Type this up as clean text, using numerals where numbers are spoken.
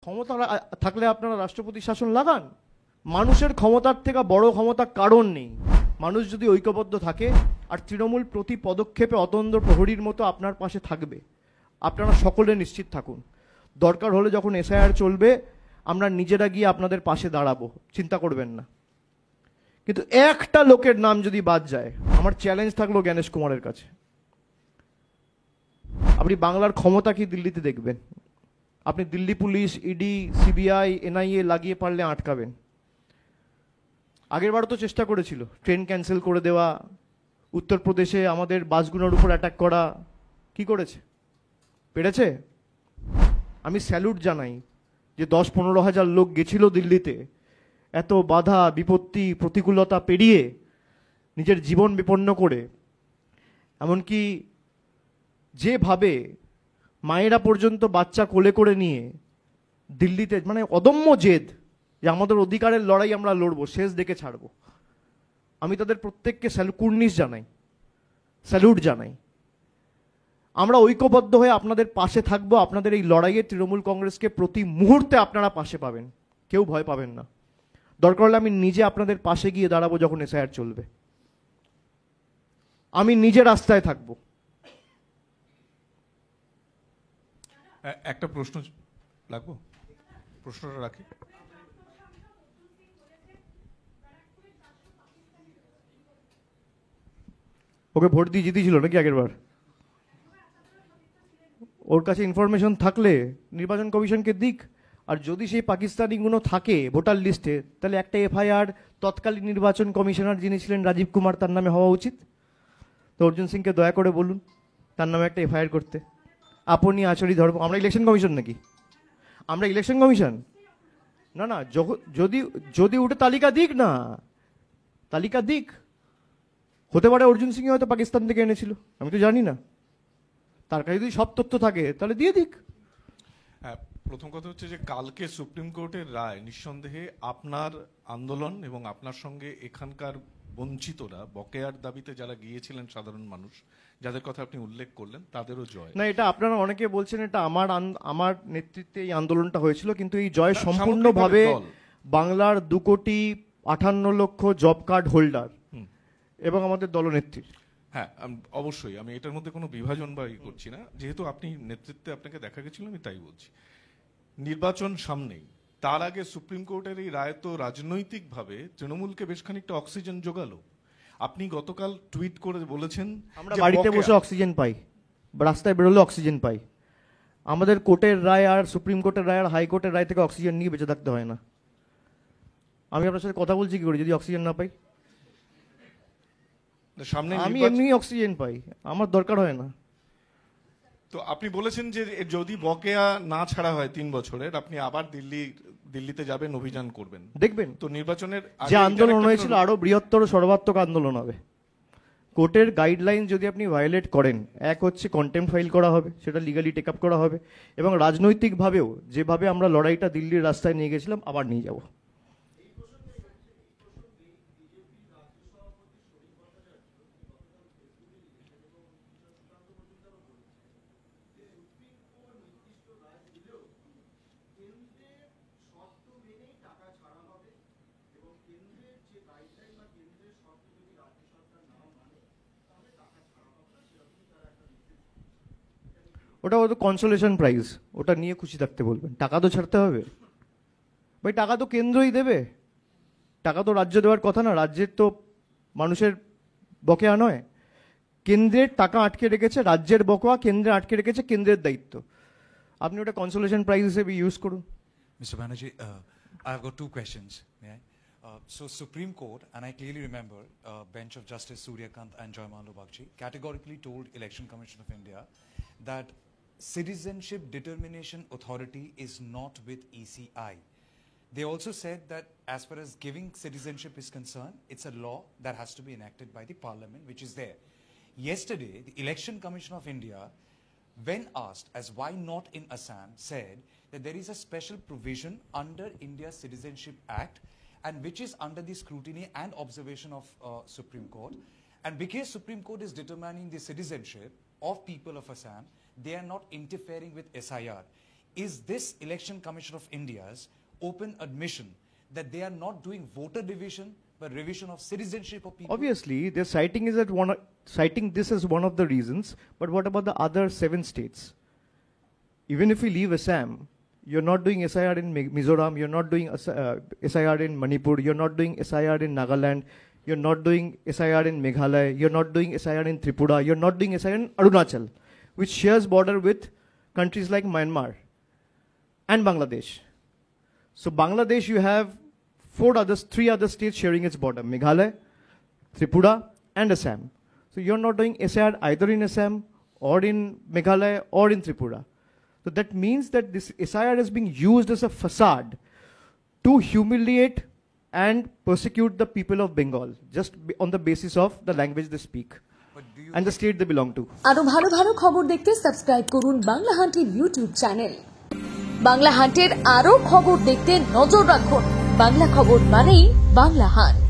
ক্ষমতা থাকলে আপনারা রাষ্ট্রপতি শাসন লাগান। মানুষের ক্ষমতার থেকে বড় ক্ষমতা কারণ নেই। মানুষ যদি ঐক্যবদ্ধ থাকে আর তৃণমূল প্রতি পদক্ষেপে অতন্দ্র প্রহরীর মতো আপনার পাশে থাকবে, আপনারা সকলে নিশ্চিত থাকুন। দরকার হলে যখন এসআইআর চলবে আমরা নিজেরা গিয়ে আপনাদের পাশে দাঁড়াবো, চিন্তা করবেন না। কিন্তু একটা লোকের নাম যদি বাদ যায়, আমার চ্যালেঞ্জ থাকলো জ্ঞানেশ কুমারের কাছে, আপনি বাংলার ক্ষমতা কি দিল্লিতে দেখবেন? আপনি Delhi police, ED, CBI, NIA লাগিয়ে পারলে আটকাবেন। আগেরবারও তো চেষ্টা করেছিল ট্রেন ক্যান্সেল করে দেওয়া, উত্তরপ্রদেশে আমাদের বাসগুলোর উপর অ্যাটাক করা। কি করেছে? পেরেছে? আমি স্যালুট জানাই যে 10-15 হাজার লোক গেছিল দিল্লিতে, এত বাধা বিপত্তি প্রতিকূলতা পেরিয়ে নিজের জীবন বিপন্ন করে, এমনকি যেভাবে মায়েরা পর্যন্ত বাচ্চা কোলে করে নিয়ে দিল্লিতে, মানে অদম্য জেদ যে আমাদের অধিকারের লড়াই আমরা লড়বো, শেষ দেখে ছাড়বো। আমি তাদের প্রত্যেককে কুর্নিশ জানাই, স্যালুট জানাই। আমরা ঐক্যবদ্ধ হয়ে আপনাদের পাশে থাকবো। আপনাদের এই লড়াইয়ে তৃণমূল কংগ্রেসকে প্রতি মুহূর্তে আপনারা পাশে পাবেন, কেউ ভয় পাবেন না। দরকার হলে আমি নিজে আপনাদের পাশে গিয়ে দাঁড়াবো যখন এসআইআর চলবে, আমি নিজে রাস্তায় থাকবো। একটা প্রশ্ন লাগবো, প্রশ্নটা রাখি। ওকে ভোট দিয়ে জিতেছিল নাকি আগের বার? ওর কাছে ইনফরমেশন থাকলে নির্বাচন কমিশনকে দিক। আর যদি সেই পাকিস্তানিগুলো থাকে ভোটার লিস্টে, তাহলে একটা এফআইআর তৎকালীন নির্বাচন কমিশনার যিনি ছিলেন রাজীব কুমার, তার নামে হওয়া উচিত। তো অর্জুন সিংকে দয়া করে বলুন তার নামে একটা এফআইআর করতে। আপনি আচরি ধর্ম, আমরা ইলেকশন কমিশন নাকি? আমরা ইলেকশন কমিশন না। না, যদি যদি উঠে তালিকা দিক না, তালিকা দিক। হতে পারে অর্জুন সিং হয়তো পাকিস্তান থেকে এনেছিল, আমি তো জানি না। তার কাছে যদি সব তথ্য থাকে তাহলে দিয়ে দিক। প্রথম কথা হচ্ছে যে কালকে সুপ্রিম কোর্টের রায় নিঃসন্দেহে আপনার আন্দোলন এবং আপনার সঙ্গে এখানকার বঞ্চিতরা, বকেয়ার দাবিতে যারা গিয়েছিলেন সাধারণ মানুষ, যাদের কথা আপনি উল্লেখ করলেন, তাদেরও জয়। না, এটা আপনারা অনেকে বলছেন এটা আমার নেতৃত্বে এই আন্দোলনটা হয়েছিল, কিন্তু এই জয় সম্পূর্ণভাবে বাংলার 2,58,00,000 জব কার্ড হোল্ডার এবং আমাদের দলনেত্রীর। হ্যাঁ, অবশ্যই আমি এটার মধ্যে কোনো বিভাজন বা করছি না। যেহেতু আপনি নেতৃত্বে আপনাকে দেখা গেছিল, আমি তাই বলছি। নির্বাচন সামনেই, তার আগে সুপ্রিম কোর্টের এই রায় তো রাজনৈতিকভাবে তৃণমূলকে বেশ খানিকটা অক্সিজেন জোগালো। আপনি গতকাল টুইট করে বলেছেন আমরা বাড়িতে বসে অক্সিজেন পাই, রাস্তায় বেরোলে অক্সিজেন পাই। আমাদের কোর্টের রায় আর সুপ্রিম কোর্টের রায় আর হাইকোর্টের রায় থেকে অক্সিজেন নিয়ে বেঁচে থাকতে হয় না। আমি আপনার সাথে কথা বলছি কি করে যদি অক্সিজেন না পাই? সামনে আমি এমনি অক্সিজেন পাই, আমার দরকার হয় না। তো আপনি বলেছেন যে যদি বকেয়া না ছাড়া হয় 3 বছরের, আপনি আবার দিল্লিতে যাবেন, অভিযান করবেন, দেখবেন। তো নির্বাচনের যে আন্দোলন হয়েছিল আরো বৃহত্তর সর্বাত্মক আন্দোলন হবে। কোর্টের গাইডলাইন যদি আপনি ভায়োলেট করেন, এক হচ্ছে কন্টেম্প ফাইল করা হবে, সেটা লিগালি টেক আপ করা হবে, এবং রাজনৈতিকভাবেও যেভাবে আমরা লড়াইটা দিল্লির রাস্তায় নিয়ে গেছিলাম আবার নিয়ে যাব। ওটা হয়তো কনসোলেশন প্রাইজ, ওটা নিয়ে খুশি থাকতে বলবেন। টাকা তো ছাড়তে হবে ভাই, টাকা তো কেন্দ্রই দেবে, টাকা তো রাজ্য দেওয়ার কথা না। রাজ্যের তো মানুষের বকেয়া নয়, কেন্দ্রের টাকা আটকে রেখেছে, রাজ্যের বকেয়া কেন্দ্রে আটকে রেখেছে, কেন্দ্রের দায়িত্ব। আপনি ওটা কনসোলেশন প্রাইজ হিসেবে ইউজ করুন। Mr. Banerjee, I've got 2 questions. May I? So Supreme Court, and I clearly remember, bench of Justice Suryakant and Joymallo Bagchi categorically told Election Commission of India that Citizenship Determination Authority is not with ECI. They also said that as far as giving citizenship is concerned, it's a law that has to be enacted by the parliament, which is there. Yesterday, the Election Commission of India, when asked as why not in Assam, said that there is a special provision under India's Citizenship Act, and which is under the scrutiny and observation of Supreme Court. And because Supreme Court is determining the citizenship of people of Assam, they are not interfering with SIR. is this Election Commission of India's open admission that they are not doing voter division but revision of citizenship of people? Obviously, they're citing this as one of the reasons, but what about the other 7 states? Even if we leave Assam, you're not doing SIR in Mizoram, you're not doing SIR in Manipur, you're not doing SIR in Nagaland, you're not doing SIR in Meghalaya, you're not doing SIR in Tripura, you're not doing SIR in Arunachal, which shares border with countries like Myanmar and Bangladesh. So Bangladesh, you have 3 other states sharing its border, Meghalaya, Tripura, and Assam. So you're not doing SIR either in Assam or in Meghalaya or in Tripura. So that means that this SIR is being used as a facade to humiliate and persecute the people of Bengal, just on the basis of the language they speak and the state they belong to. আরো ভালো ভালো খবর দেখতে subscribe করুন Bangla হান্টের YouTube channel. Bangla হান্টের আরো খবর দেখতে নজর রাখুন। বাংলা খবর মানেই বাংলা হান্ট।